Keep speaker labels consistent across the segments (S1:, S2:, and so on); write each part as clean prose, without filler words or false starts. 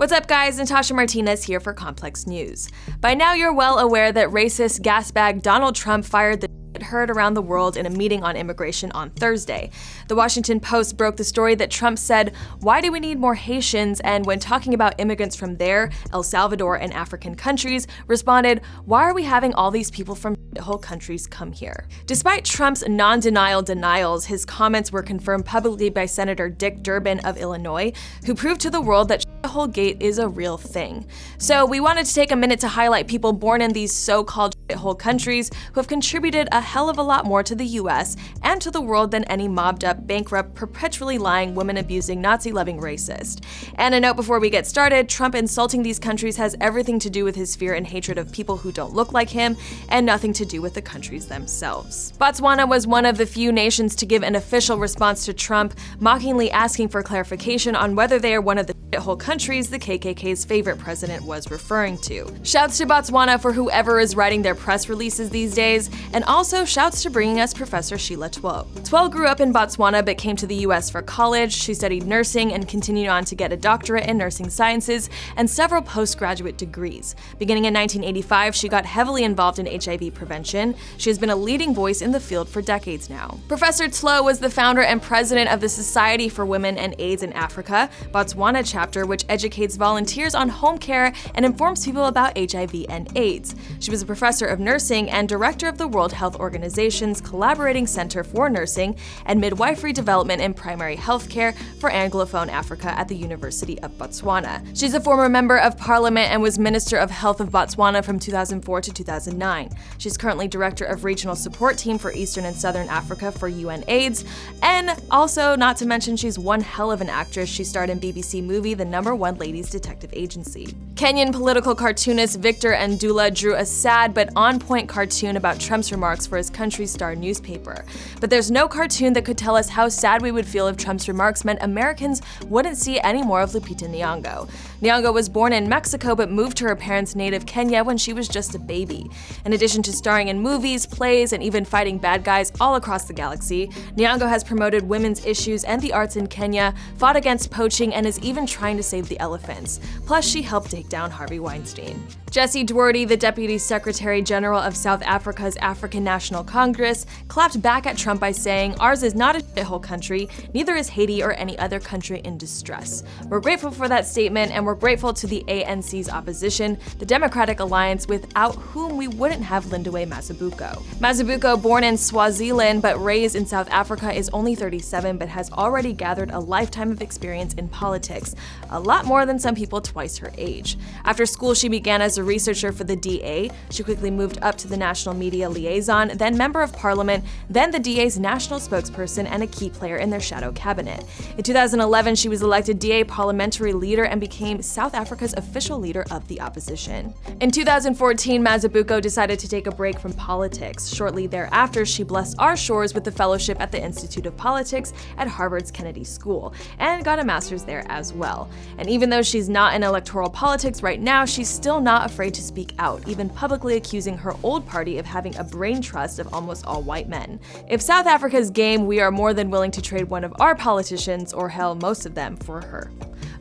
S1: What's up guys, Natasha Martinez here for Complex News. By now you're well aware that racist gasbag Donald Trump fired the heard around the world in a meeting on immigration on Thursday. The Washington Post broke the story that Trump said, "Why do we need more Haitians?" and when talking about immigrants from there, El Salvador and African countries, responded, "Why are we having all these people from whole countries come here?" Despite Trump's non-denial denials, his comments were confirmed publicly by Senator Dick Durbin of Illinois, who proved to the world that hole gate is a real thing. So we wanted to take a minute to highlight people born in these so-called hole countries who have contributed a hell of a lot more to the US and to the world than any mobbed-up, bankrupt, perpetually lying, women-abusing, Nazi-loving racist. And a note before we get started, Trump insulting these countries has everything to do with his fear and hatred of people who don't look like him, and nothing to do with the countries themselves. Botswana was one of the few nations to give an official response to Trump, mockingly asking for clarification on whether they are one of the hole countries the KKK's favorite president was referring to. Shouts to Botswana for whoever is writing their press releases these days, and also shouts to bringing us Professor Sheila Two. Two grew up in Botswana but came to the US for college. She studied nursing and continued on to get a doctorate in nursing sciences and several postgraduate degrees. Beginning in 1985, she got heavily involved in HIV prevention. She has been a leading voice in the field for decades now. Professor Two was the founder and president of the Society for Women and AIDS in Africa, Botswana chapter, which educates volunteers on home care and informs people about HIV and AIDS. She was a professor of nursing and director of the World Health Organization's Collaborating Center for Nursing and Midwifery Development in Primary Healthcare for Anglophone Africa at the University of Botswana. She's a former member of parliament and was Minister of Health of Botswana from 2004 to 2009. She's currently director of Regional Support Team for Eastern and Southern Africa for UNAIDS, and also, not to mention, she's one hell of an actress. She starred in BBC movie The #1 Ladies Detective Agency. Kenyan political cartoonist Victor Ndula drew a sad but on-point cartoon about Trump's remarks for his country's Star newspaper. But there's no cartoon that could tell us how sad we would feel if Trump's remarks meant Americans wouldn't see any more of Lupita Nyong'o. Nyong'o was born in Mexico but moved to her parents' native Kenya when she was just a baby. In addition to starring in movies, plays, and even fighting bad guys all across the galaxy, Nyong'o has promoted women's issues and the arts in Kenya, fought against poaching, and is even trying to save the elephants. Plus, she helped take down Harvey Weinstein. Jesse Duarte, the Deputy Secretary General of South Africa's African National Congress, clapped back at Trump by saying, "Ours is not a shithole country, neither is Haiti or any other country in distress." We're grateful for that statement, and we're grateful to the ANC's opposition, the Democratic Alliance, without whom we wouldn't have Lindiwe Mazibuko. Mazibuko, born in Swaziland but raised in South Africa, is only 37 but has already gathered a lifetime of experience in politics, a lot more than some people twice her age. After school, she began as a researcher for the DA. She quickly moved up to the National Media Liaison, then Member of Parliament, then the DA's national spokesperson and a key player in their shadow cabinet. In 2011, she was elected DA parliamentary leader and became South Africa's official leader of the opposition. In 2014, Mazibuko decided to take a break from politics. Shortly thereafter, she blessed our shores with the fellowship at the Institute of Politics at Harvard's Kennedy School, and got a master's there as well. And even though she's not in electoral politics right now, she's still not afraid to speak out, even publicly accusing her old party of having a brain trust of almost all white men. If South Africa's game, we are more than willing to trade one of our politicians, or hell, most of them, for her.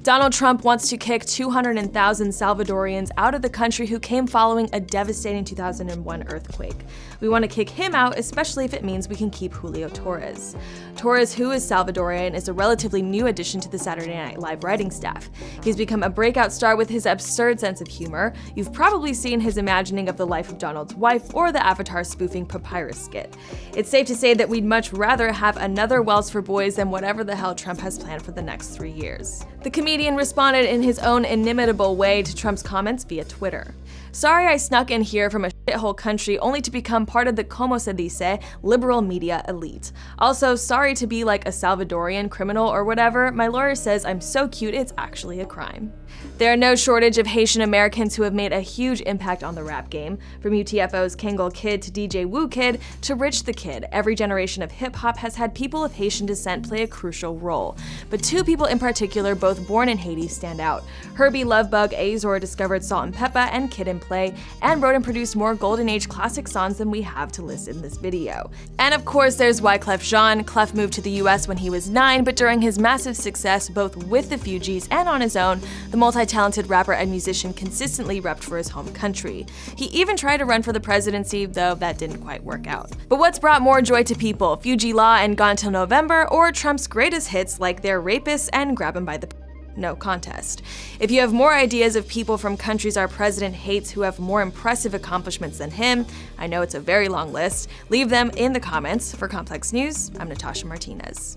S1: Donald Trump wants to kick 200,000 Salvadorians out of the country who came following a devastating 2001 earthquake. We want to kick him out, especially if it means we can keep Julio Torres. Torres, who is Salvadorian, is a relatively new addition to the Saturday Night Live writing staff. He's become a breakout star with his absurd sense of humor. You've probably seen his imagining of the life of Donald's wife or the Avatar spoofing Papyrus skit. It's safe to say that we'd much rather have another Wells for Boys than whatever the hell Trump has planned for the next 3 years. The comedian responded in his own inimitable way to Trump's comments via Twitter. "Sorry I snuck in here from a shithole country only to become part of the como se dice liberal media elite. Also, sorry to be like a Salvadorian criminal or whatever. My lawyer says I'm so cute it's actually a crime." There are no shortage of Haitian Americans who have made a huge impact on the rap game. From UTFO's Kangol Kid to DJ Woo Kid to Rich the Kid, every generation of hip-hop has had people of Haitian descent play a crucial role. but two people in particular, both born in Haiti, stand out. Herbie Lovebug Azor discovered Salt and Peppa and Kid and Play, and wrote and produced more Golden Age classic songs than we have to list in this video. And of course, there's Wyclef Jean. Clef moved to the US when he was 9, but during his massive success both with the Fugees and on his own, the multi-talented rapper and musician consistently repped for his home country. He even tried to run for the presidency, though that didn't quite work out. But what's brought more joy to people, Fu-Gee-La and Gone Till November, or Trump's greatest hits like They're Rapists and Grab 'Em by the No contest. If you have more ideas of people from countries our president hates who have more impressive accomplishments than him, I know it's a very long list, leave them in the comments. For Complex News, I'm Natasha Martinez.